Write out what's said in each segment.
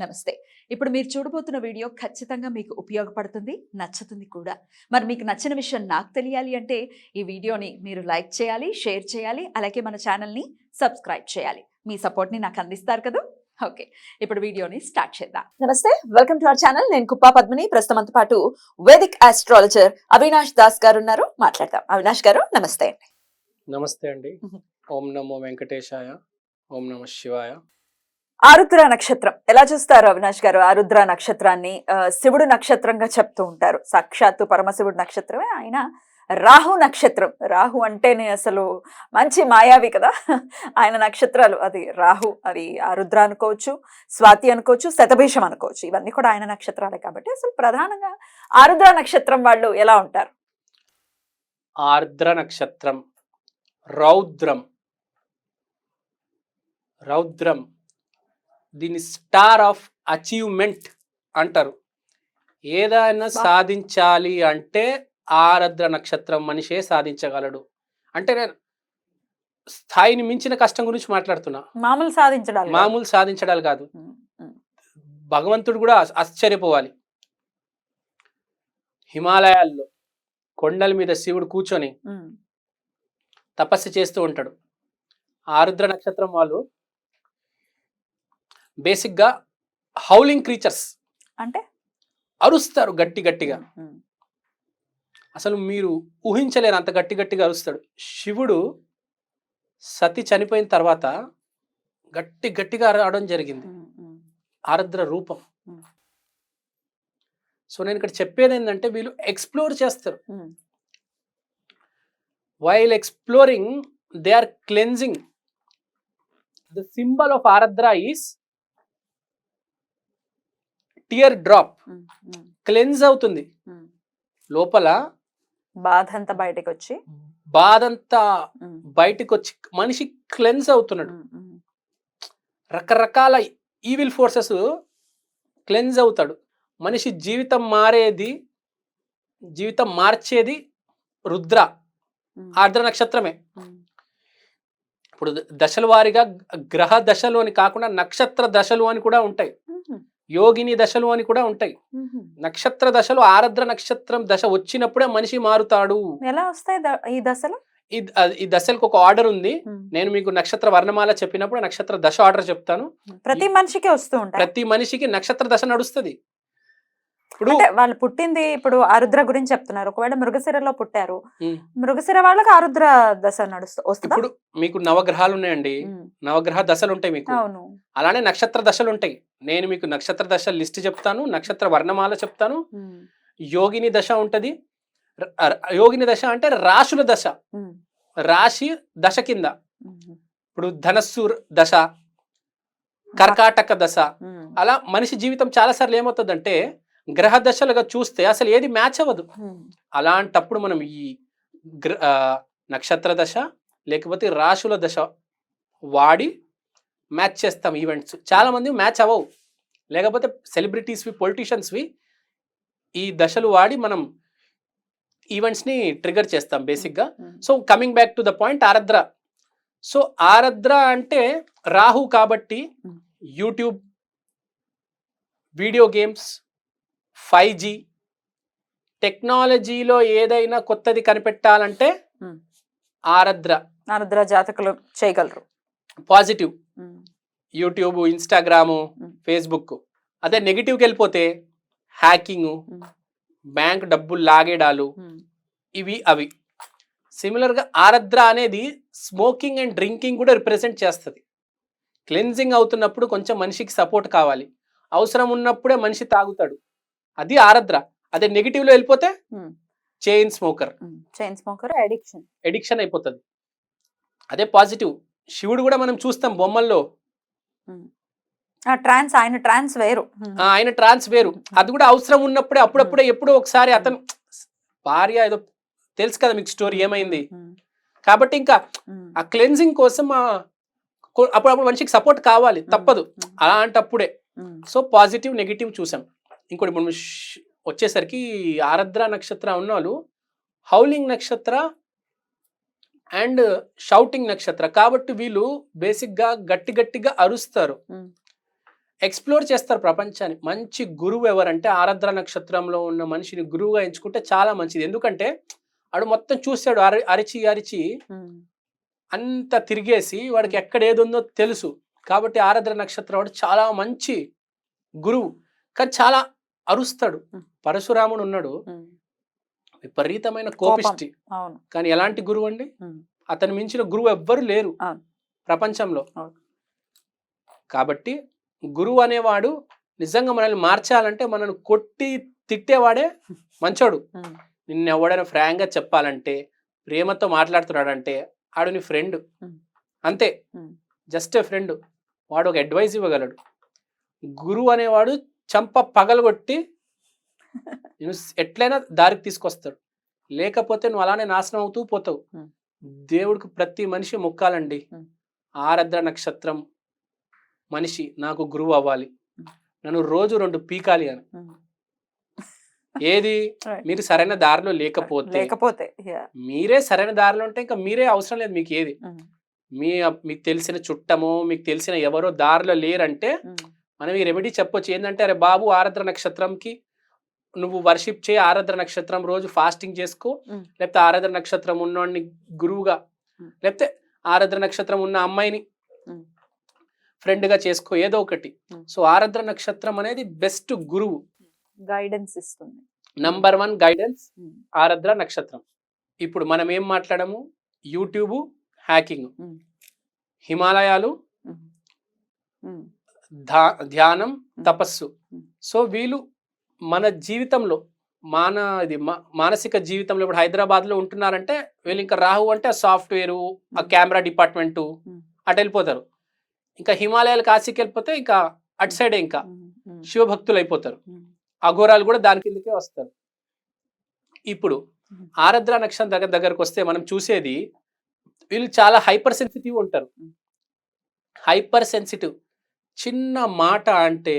నమస్తే. ఇప్పుడు మీరు చూడబోతున్న వీడియో ఖచ్చితంగా మీకు ఉపయోగపడుతుంది, నచ్చుతుంది కూడా. మరి మీకు నచ్చిన విషయం నాకు తెలియాలి అంటే ఈ వీడియోని మీరు లైక్ చేయాలి, షేర్ చేయాలి, అలాగే మన ఛానల్ని సబ్స్క్రైబ్ చేయాలి. మీ సపోర్ట్ని నాకు అందిస్తారు కదా. ఓకే, ఇప్పుడు వీడియోని స్టార్ట్ చేద్దాం. నమస్తే, వెల్కమ్ టు అవర్ ఛానల్. నేను కుప్పా పద్మిని. ప్రస్తుతంతో పాటు వేదిక్ ఆస్ట్రాలజర్ అవినాష్ దాస్ గారు ఉన్నారు. మాట్లాడదాం. అవినాష్ గారు నమస్తే అండి. నమస్తే అండి. ఓం నమో వెంకటేశాయ, ఓం నమ శివాయ. ఆరుద్ర నక్షత్రం ఎలా చూస్తారు అవినాష్ గారు? ఆరుద్ర నక్షత్రాన్ని శివుడు నక్షత్రంగా చెప్తూ ఉంటారు. సాక్షాత్తు పరమశివుడు నక్షత్రమే. ఆయన రాహు నక్షత్రం. రాహు అంటేనే అసలు మంచి మాయావి కదా. ఆయన నక్షత్రాలు, అది రాహు, అది ఆరుద్ర అనుకోవచ్చు, స్వాతి అనుకోవచ్చు, శతభీషం అనుకోవచ్చు. ఇవన్నీ కూడా ఆయన నక్షత్రాలే. కాబట్టి అసలు ప్రధానంగా ఆరుద్ర నక్షత్రం వాళ్ళు ఎలా ఉంటారు? ఆర్ద్ర నక్షత్రం, రౌద్రం. రౌద్రం దీన్ని స్టార్ ఆఫ్ అచీవ్మెంట్ అంటారు. ఏదైనా సాధించాలి అంటే ఆర్ద్ర నక్షత్రం మనిషే సాధించగలడు. అంటే నేను స్థాయిని మించిన కష్టం గురించి మాట్లాడుతున్నా. మామూలు సాధించడాలు కాదు. భగవంతుడు కూడా ఆశ్చర్యపోవాలి. హిమాలయాల్లో కొండల మీద శివుడు కూర్చొని తపస్సు చేస్తూ ఉంటాడు. ఆరుద్ర నక్షత్రం వాళ్ళు బేసిక్గా హౌలింగ్ క్రీచర్స్, అంటే అరుస్తారు గట్టి గట్టిగా. అసలు మీరు ఊహించలేరు అంత గట్టి గట్టిగా అరుస్తాడు. శివుడు సతి చనిపోయిన తర్వాత గట్టి గట్టిగా అరవడం జరిగింది. ఆరుద్ర రూపం. సో నేను ఇక్కడ చెప్పేది ఏంటంటే వీళ్ళు ఎక్స్ప్లోర్ చేస్తారు. While exploring they are cleansing. The symbol of Arudra is tear drop. Cleanse అవుతుంది లోపల. బాధంతా బయటకు వచ్చి మనిషి క్లెన్స్ అవుతున్నాడు. రకరకాల ఈవిల్ ఫోర్సెస్ క్లెన్స్ అవుతాడు. మనిషి జీవితం మార్చేది రుద్ర, ఆర్ద్ర నక్షత్రమే. ఇప్పుడు దశల వారీగా గ్రహ దశలు అని కాకుండా నక్షత్ర దశలు అని కూడా ఉంటాయి, యోగిని దశలు అని కూడా ఉంటాయి. నక్షత్ర దశలు ఆరుద్ర నక్షత్రం దశ వచ్చినప్పుడే మనిషి మారుతాడు. ఎలా వస్తాయి ఈ దశలు? ఈ దశలకు ఒక ఆర్డర్ ఉంది. నేను మీకు నక్షత్ర వర్ణమాల చెప్పినప్పుడు నక్షత్ర దశ ఆర్డర్ చెప్తాను. ప్రతి మనిషికి వస్తూ ఉంటాయి. ప్రతి మనిషికి నక్షత్ర దశ నడుస్తుంది. ఇప్పుడు వాళ్ళు పుట్టింది, ఇప్పుడు ఆరుద్ర గురించి చెప్తున్నారు. ఒకవేళ మృగశిరలో పుట్టారు, మృగశిర వాళ్ళకి ఆరుద్ర దశ వస్తుంది. ఇప్పుడు మీకు నవగ్రహాలు ఉన్నాయండి, నవగ్రహ దశలు ఉంటాయి మీకు. అలానే నక్షత్ర దశలు ఉంటాయి. నేను మీకు నక్షత్ర దశ లిస్ట్ చెప్తాను, నక్షత్ర వర్ణమాల చెప్తాను. యోగిని దశ ఉంటది. యోగిని దశ అంటే రాశుల దశ, రాశి దశ కింద. ఇప్పుడు ధనస్సు దశ, కర్కాటక దశ. అలా మనిషి జీవితం చాలా సార్లు ఏమవుతుందంటే గ్రహ దశలుగా చూస్తే అసలు ఏది మ్యాచ్ అవ్వదు. అలాంటప్పుడు మనం ఈ నక్షత్ర దశ లేకపోతే రాశుల దశ వాడి మ్యాచ్ చేస్తాం ఈవెంట్స్. చాలా మంది మ్యాచ్ అవ్వవు. లేకపోతే సెలబ్రిటీస్వి, పొలిటీషియన్స్వి ఈ దశలు వాడి మనం ఈవెంట్స్ని ట్రిగర్ చేస్తాం బేసిక్గా. So coming back to the point, Arudra. So Arudra అంటే రాహు కాబట్టి యూట్యూబ్, వీడియో గేమ్స్, 5G టెక్నాలజీలో ఏదైనా కొత్తది కనిపెట్టాలంటే ఆరుద్ర జాతకులు చేయగలరు. Positive YouTube, Instagram, Facebook. అదే నెగిటివ్కి వెళ్ళిపోతే హ్యాకింగ్, బ్యాంక్ డబ్బులు లాగేడాలు, ఇవి అవి. సిమిలర్గా ఆరుద్ర అనేది స్మోకింగ్ అండ్ డ్రింకింగ్ కూడా రిప్రజెంట్ చేస్తుంది. క్లెన్జింగ్ అవుతున్నప్పుడు కొంచెం మనిషికి సపోర్ట్ కావాలి, అవసరం ఉన్నప్పుడే మనిషి తాగుతాడు, అది ఆరుద్ర. అదే నెగిటివ్ లో వెళ్ళిపోతే చైన్ స్మోకర్ ఎడిక్షన్ అయిపోతుంది. అదే పాజిటివ్. శివుడు కూడా మనం చూస్తాం బొమ్మల్లో, ఆయన ట్రాన్స్ వేరు. అది కూడా అవసరం ఉన్నప్పుడే, అప్పుడప్పుడే ఎప్పుడో ఒకసారి. అతను భార్య ఏదో తెలుసు కదా మీకు స్టోరీ ఏమైంది. కాబట్టి ఇంకా ఆ క్లెన్జింగ్ కోసం అప్పుడప్పుడు మనిషికి సపోర్ట్ కావాలి, తప్పదు అలాంటప్పుడే. సో పాజిటివ్, నెగిటివ్ చూసాం. ఇంకోటి మనం వచ్చేసరికి ఆరుద్ర నక్షత్రం ఉన్న వాళ్ళు హౌలింగ్ నక్షత్ర అండ్ షౌటింగ్ నక్షత్ర కాబట్టి వీళ్ళు బేసిక్గా గట్టిగా అరుస్తారు. ఎక్స్ప్లోర్ చేస్తారు ప్రపంచాన్ని. మంచి గురువు ఎవరంటే ఆరాద్ర నక్షత్రంలో ఉన్న మనిషిని గురువుగా ఎంచుకుంటే చాలా మంచిది. ఎందుకంటే ఆడు మొత్తం చూసాడు, అరిచి అరిచి అంత తిరిగేసి వాడికి ఎక్కడ ఏది ఉందో తెలుసు. కాబట్టి ఆరాద్ర నక్షత్రం వాడు చాలా మంచి గురువు, కానీ చాలా అరుస్తాడు. పరశురాముడు ఉన్నాడు, విపరీతమైన కోపిష్టి, కానీ ఎలాంటి గురువు అండి? అతను మించిన గురువు ఎవ్వరు లేరు ప్రపంచంలో. కాబట్టి గురువు అనేవాడు నిజంగా మనల్ని మార్చాలంటే మనల్ని కొట్టి తిట్టేవాడే మంచోడు. నిన్ను ఎవడైనా ఫ్రాంక్గా చెప్పాలంటే, ప్రేమతో మాట్లాడుతున్నాడంటే ఆడు నీ ఫ్రెండ్, అంతే, జస్ట్ ఏ ఫ్రెండ్. వాడు ఒక అడ్వైస్ ఇవ్వగలడు. గురువు అనేవాడు చంప పగలగొట్టి నేను ఎట్లయినా దారికి తీసుకొస్తాడు, లేకపోతే నువ్వు అలానే నాశనం అవుతూ పోతావు. దేవుడికి ప్రతి మనిషి మొక్కాలండి, ఆరాద్ర నక్షత్రం మనిషి నాకు గురువు అవ్వాలి, నన్ను రోజు 2 పీకాలి అని. ఏది మీరు సరైన దారిలో లేకపోతే మీరే సరైన దారిలో ఉంటే ఇంకా మీరే అవసరం లేదు మీకు ఏది. మీకు తెలిసిన చుట్టమో మీకు తెలిసిన ఎవరో దారిలో లేరంటే మనం ఈ రెమెడీ చెప్పొచ్చు. ఏంటంటే, అరే బాబు ఆరాద్ర నక్షత్రంకి నువ్వు వర్షిప్ చేయి, ఆరాద్ర నక్షత్రం రోజు ఫాస్టింగ్ చేసుకో, లేకపోతే ఆరాద్ర నక్షత్రం ఉన్నవాడిని గురువుగా, లేకపోతే ఆరాద్ర నక్షత్రం ఉన్న అమ్మాయిని ఫ్రెండ్గా చేసుకో, ఏదో ఒకటి. సో ఆరాద్ర నక్షత్రం అనేది బెస్ట్ గురువు, గైడెన్స్ ఇస్తుంది. నంబర్ 1 గైడెన్స్ ఆరాద్ర నక్షత్రం. ఇప్పుడు మనం ఏం మాట్లాడము? యూట్యూబ్, హ్యాకింగ్, హిమాలయాలు, ధ్యానం, తపస్సు. సో వీళ్ళు మన జీవితంలో మానసిక జీవితంలో ఇప్పుడు హైదరాబాద్లో ఉంటున్నారంటే వీళ్ళు ఇంకా రాహు అంటే ఆ సాఫ్ట్వేరు, ఆ కెమెరా డిపార్ట్మెంటు అటు వెళ్ళిపోతారు. ఇంకా హిమాలయాలు, కాశీకి వెళ్ళిపోతే ఇంకా అటు సైడే ఇంకా శివభక్తులు అయిపోతారు. అఘోరాలు కూడా దాని కిందకే వస్తారు. ఇప్పుడు ఆరాద్ర నక్షత్రం దగ్గరకు వస్తే మనం చూసేది వీళ్ళు చాలా హైపర్ సెన్సిటివ్ ఉంటారు. హైపర్ సెన్సిటివ్, చిన్న మాట అంటే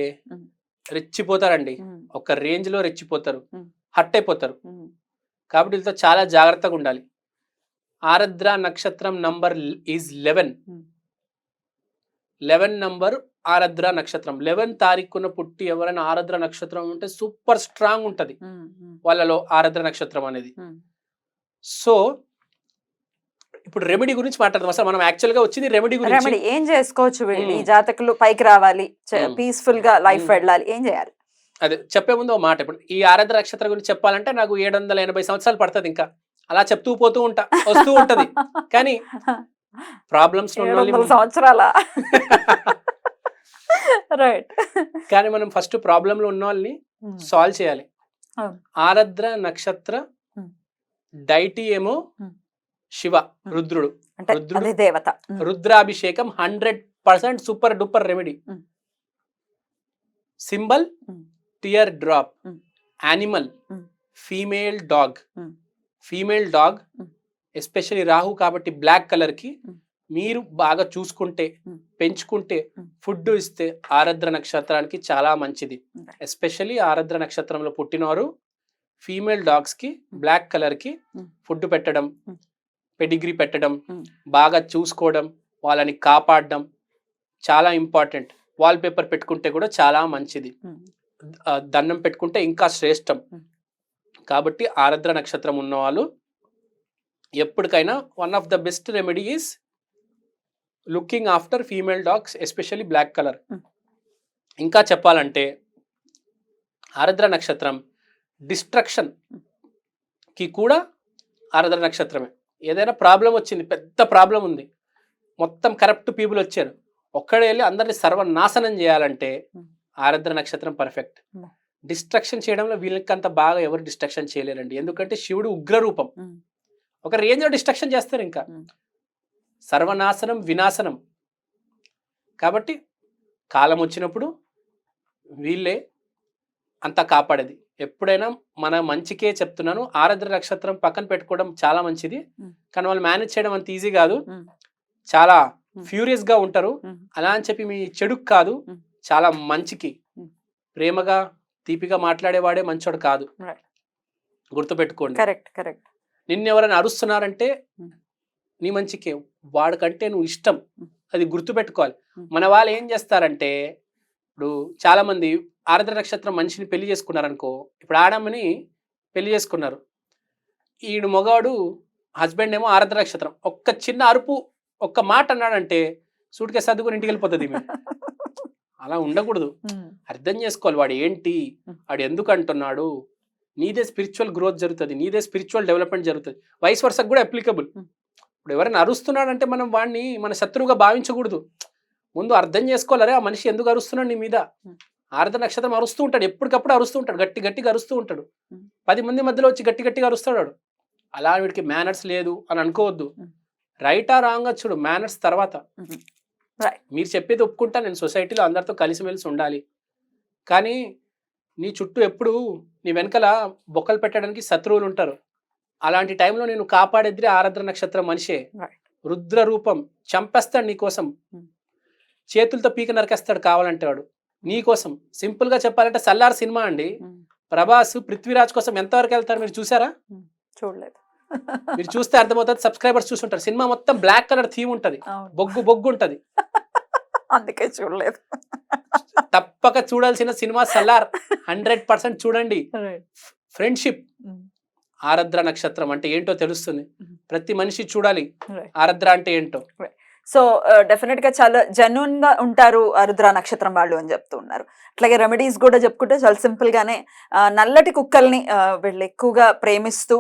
రెచ్చిపోతారండి, ఒక రేంజ్ లో రెచ్చిపోతారు, హట్ అయిపోతారు. కాబట్టి వీళ్ళతో చాలా జాగ్రత్తగా ఉండాలి. ఆరాద్ర నక్షత్రం నంబర్ ఈజ్ 11. 11 నంబర్ ఆరాద్ర నక్షత్రం. 11 తారీఖున పుట్టి ఎవరైనా ఆరాద్ర నక్షత్రం ఉంటే సూపర్ స్ట్రాంగ్ ఉంటది వాళ్ళలో ఆరాద్ర నక్షత్రం అనేది. సో ఇప్పుడు రెమెడీ గురించి మాట్లాడదాం. అసలు మనం యాక్చువల్ గా వచ్చింది రెమెడీ గురించి. ఏం చేసుకోవచ్చు వీళ్ళు, ఈ జాతకులు పైకి రావాలి, పీస్ఫుల్ గా లైఫ్ వెళ్ళాలి, ఏం చేయాలి? అదే చెప్పే ముందు ఒక మాట, ఇప్పుడు ఈ ఆరాద్ర నక్షత్రం గురించి చెప్పాలంటే నాకు 780 సంవత్సరాలు పడుతుంది. ఇంకా అలా చెప్తూ పోతూ ఉంటా, వస్తూ ఉంటది. కానీ ప్రాబ్లమ్స్ సంవత్సరాల రైట్. కానీ మనం ఫస్ట్ ప్రాబ్లం లో ఉన్న వాళ్ళని సాల్వ్ చేయాలి. ఆరాద్ర నక్షత్ర డైటీ ఏమో శివ, రుద్రుడు. దేవత, రుద్రాభిషేకం 100% super duper remedy. Symbol tear drop. Animal female dog. Female dog especially Rahu కాబట్టి బ్లాక్ కలర్ కి మీరు బాగా చూసుకుంటే, పెంచుకుంటే, ఫుడ్ ఇస్తే ఆరాద్ర నక్షత్రానికి చాలా మంచిది. ఎస్పెషల్లీ ఆరాద్ర నక్షత్రంలో పుట్టినవారు ఫీమేల్ డాగ్స్ కి బ్లాక్ కలర్ కి ఫుడ్ పెట్టడం, పెడిగ్రీ పెట్టడం, బాగా చూసుకోవడం, వాళ్ళని కాపాడడం చాలా ఇంపార్టెంట్. వాల్ పేపర్ పెట్టుకుంటే కూడా చాలా మంచిది, దండం పెట్టుకుంటే ఇంకా శ్రేష్టం. కాబట్టి ఆరాద్ర నక్షత్రం ఉన్నవాళ్ళు ఎప్పటికైనా one of the best remedy is looking after female dogs, especially black colour. ఇంకా చెప్పాలంటే ఆరాద్ర నక్షత్రం డిస్ట్రక్షన్ కి కూడా ఆరాద్ర నక్షత్రమే. ఏదైనా ప్రాబ్లం వచ్చింది, పెద్ద ప్రాబ్లం ఉంది, మొత్తం కరప్ట్ పీపుల్ వచ్చారు, ఒక్కడే వెళ్ళి అందరిని సర్వనాశనం చేయాలంటే ఆరాద్ర నక్షత్రం పర్ఫెక్ట్. డిస్ట్రక్షన్ చేయడంలో వీళ్ళకంత బాగా ఎవరు డిస్ట్రక్షన్ చేయలేరండి. ఎందుకంటే శివుడు ఉగ్ర రూపం, ఒక రేంజ్ లో డిస్ట్రక్షన్ చేస్తారు, ఇంకా సర్వనాశనం, వినాశనం. కాబట్టి కాలం వచ్చినప్పుడు వీళ్ళే అంతా కాపాడేది. ఎప్పుడైనా మన మంచికే చెప్తున్నాను. ఆరాద్ర నక్షత్రం పక్కన పెట్టుకోవడం చాలా మంచిది, కానీ వాళ్ళు మేనేజ్ చేయడం అంత ఈజీ కాదు. చాలా ఫ్యూరియస్ గా ఉంటారు. అలా అని చెప్పి మీ చెడుకు కాదు, చాలా మంచికి, ప్రేమగా తీపిగా మాట్లాడేవాడే మంచోడు కాదు, గుర్తుపెట్టుకోండి. నిన్ను ఎవరైనా అరుస్తున్నారంటే నీ మంచికే, వాడికంటే నువ్వు ఇష్టం, అది గుర్తుపెట్టుకోవాలి. మన వాళ్ళు ఏం చేస్తారంటే ఇప్పుడు చాలా మంది ఆరుద్ర నక్షత్రం మనిషిని పెళ్లి చేసుకున్నారు అనుకో, ఇప్పుడు ఆడమ్మని పెళ్లి చేసుకున్నారు, ఈడు మగవాడు హస్బెండ్ ఏమో ఆరుద్ర నక్షత్రం, ఒక్క చిన్న అరుపు ఒక్క మాట అన్నాడంటే సూట్ కేసు సర్దుకుని ఇంటికి వెళ్ళిపోతుంది ఈమె. అలా ఉండకూడదు. అర్థం చేసుకోవాలి వాడు ఏంటి, వాడు ఎందుకు అంటున్నాడు. నీదే స్పిరిచువల్ గ్రోత్ జరుగుతుంది, నీదే స్పిరిచువల్ డెవలప్మెంట్ జరుగుతుంది. వైస్ వర్సకు కూడా అప్లికబుల్. ఇప్పుడు ఎవరైనా అరుస్తున్నాడంటే మనం వాడిని మన శత్రువుగా భావించకూడదు. ముందు అర్థం చేసుకోవాలి, ఆ మనిషి ఎందుకు అరుస్తున్నాడు నీ మీద. ఆరుద్ర నక్షత్రం అరుస్తూ ఉంటాడు, ఎప్పటికప్పుడు అరుస్తూ ఉంటాడు, గట్టిగా అరుస్తూ ఉంటాడు. 10 మంది మధ్యలో వచ్చి గట్టిగా అరుస్తాడు వాడు. అలా వీడికి మేనర్స్ లేదు అని అనుకోవద్దు. రైటా రాంగా చూడు, మేనర్స్ తర్వాత. మీరు చెప్పేది ఒప్పుకుంటా, నేను సొసైటీలో అందరితో కలిసిమెలిసి ఉండాలి, కానీ నీ చుట్టూ ఎప్పుడు నీ వెనకాల బొక్కలు పెట్టడానికి శత్రువులు ఉంటారు. అలాంటి టైంలో నేను కాపాడేది ఆరుద్ర నక్షత్రం మనిషే. రుద్ర రూపం, చంపేస్తాడు నీకోసం, చేతులతో పీక నరికేస్తాడు కావాలంటే వాడు నీకోసం. సింపుల్ గా చెప్పాలంటే సల్లార్ సినిమా అండి, ప్రభాస్ పృథ్వీరాజ్ కోసం ఎంతవరకు వెళ్తారు మీరు చూసారా? చూడలేదు. మీరు చూస్తే అర్థమవుతుంది, సబ్స్క్రైబర్స్ చూస్తుంటారు. సినిమా మొత్తం బ్లాక్ కలర్ థీమ్ ఉంటది, బొగ్గు ఉంటది, అందుకే చూడలేదు. తప్పక చూడాల్సిన సినిమా సల్లార్, 100% చూడండి. ఫ్రెండ్షిప్, ఆరుద్ర నక్షత్రం అంటే ఏంటో తెలుస్తుంది. ప్రతి మనిషి చూడాలి ఆరుద్ర అంటే ఏంటో. సో డెఫినెట్ గా చాలా జెన్యున్ గా ఉంటారు ఆరుద్ర నక్షత్రం వాళ్ళు అని చెప్తూ ఉన్నారు. అట్లాగే రెమెడీస్ కూడా చెప్పుకుంటే చాలా సింపుల్ గానే నల్లటి కుక్కల్ని వీళ్ళు ఎక్కువగా ప్రేమిస్తూ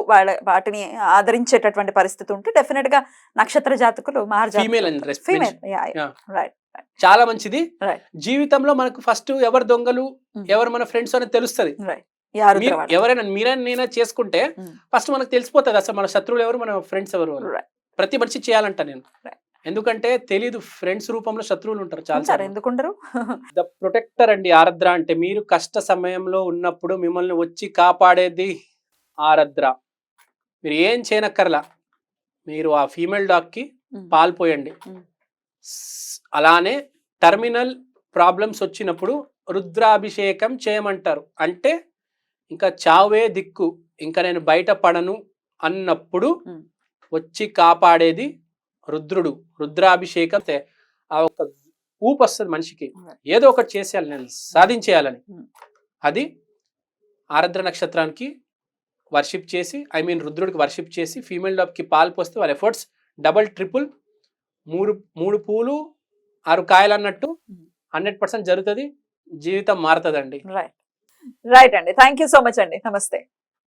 వాటిని ఆదరించేటటువంటి పరిస్థితి ఉంటే డెఫినెట్ గా నక్షత్ర జాతకులు ఫీమేల్ చాలా మంచిది. జీవితంలో మనకు ఫస్ట్ ఎవరు దొంగలు ఎవరు మన ఫ్రెండ్స్ అనేది తెలుస్తుంది. ఎవరైనా నేనే చేసుకుంటే ఫస్ట్ మనకు తెలిసిపోతుంది అసలు మన శత్రువులు ఎవరు మన ఫ్రెండ్స్ ఎవరు. ప్రతి మనిషి చేయాలంట నేను, ఎందుకంటే తెలీదు ఫ్రెండ్స్ రూపంలో శత్రువులు ఉంటారు చాలా. ఎందుకుంటారు? ద ప్రొటెక్టర్ అండి ఆరుద్ర అంటే. మీరు కష్ట సమయంలో ఉన్నప్పుడు మిమ్మల్ని వచ్చి కాపాడేది ఆరుద్ర. మీరు ఏం చేయనక్కర్లా, మీరు ఆ ఫీమేల్ డాగ్ కి పాలు పోయండి. అలానే టర్మినల్ ప్రాబ్లమ్స్ వచ్చినప్పుడు రుద్రాభిషేకం చేయమంటారు. అంటే ఇంకా చావే దిక్కు, ఇంకా నేను బయట పడను అన్నప్పుడు వచ్చి కాపాడేది రుద్రుడు. రుద్రాభిషేకం ఆ ఒక ఊపు వస్తుంది మనిషికి, ఏదో ఒకటి చేసేయాలి, నేను సాధించేయాలని. అది ఆరుద్ర నక్షత్రానికి వర్షిప్ చేసి, రుద్రుడికి వర్షిప్ చేసి ఫీమేల్ డాగ్ కి పాలు పోస్తే వాళ్ళ ఎఫర్ట్స్ డబల్ ట్రిపుల్, 3 పూలు 6 కాయలు అన్నట్టు 100% జరుగుతుంది. జీవితం మారుతుందండి. రైట్ అండి, థ్యాంక్ యూ సో మచ్ అండి. నమస్తే.